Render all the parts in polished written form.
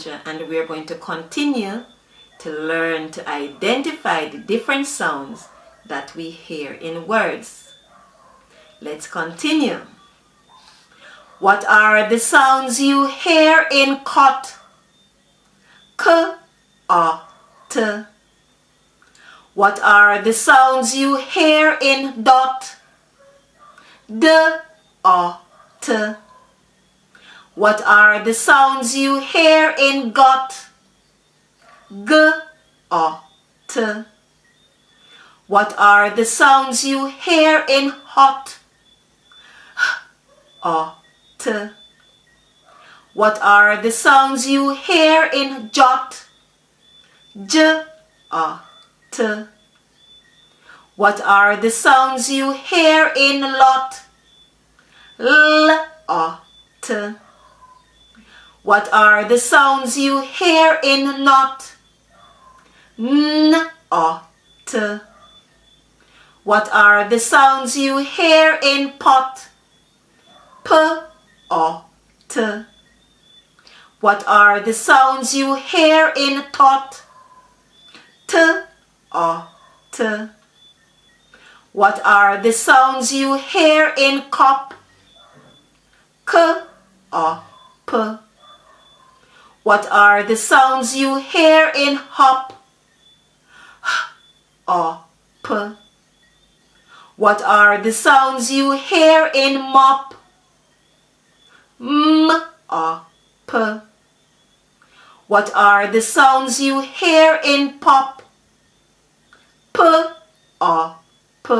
Georgia, and we're going to continue to learn to identify the different sounds that we hear in words. Let's continue. What are the sounds you hear in cot? K, A, T. What are the sounds you hear in dot? D, A, T. What are the sounds you hear in got? G, A, T. What are the sounds you hear in hot? H, A, T. What are the sounds you hear in jot? J, A, T. What are the sounds you hear in lot? L, A, T. What are the sounds you hear in not? N, A, T. What are the sounds you hear in pot? P, A, T. What are the sounds you hear in tot? T, A, T. What are the sounds you hear in cop? K, A, P. What are the sounds you hear in hop? H, A, P. What are the sounds you hear in mop? M, A, P. What are the sounds you hear in pop? P, A, P.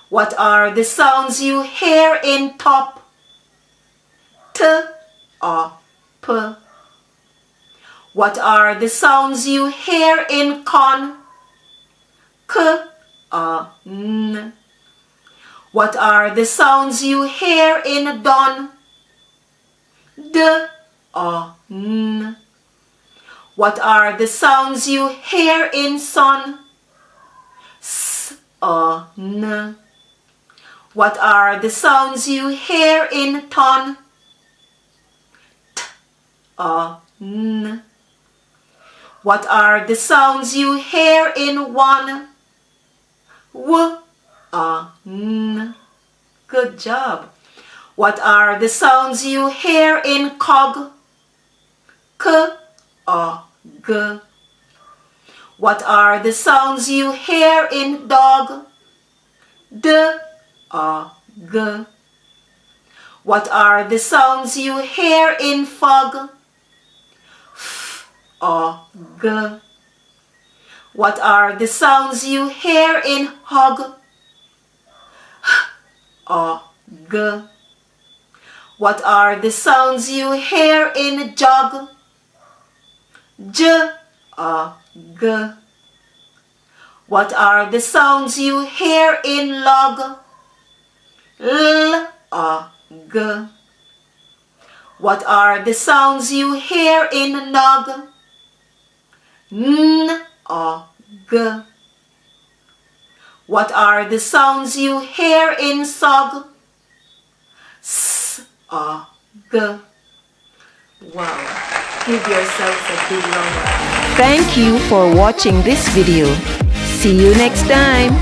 What are the sounds you hear in top? T, A, P. What are the sounds you hear in con? K, A, N. What are the sounds you hear in don? D, A, N. What are the sounds you hear in son? S, A, N. What are the sounds you hear in ton? T, A, N. What are the sounds you hear in one? W, A, N. Good job. What are the sounds you hear in cog? K, A, G. What are the sounds you hear in dog? D, A, G. What are the sounds you hear in fog? F, A, G. What are the sounds you hear in hog? H, A, G. What are the sounds you hear in jog? J, A, G. What are the sounds you hear in log? L, A, G. What are the sounds you hear in nog? N, A, G. What are the sounds you hear in sog? S, A, G. Wow. Give yourselves a big round of applause. Thank you for watching this video. See you next time.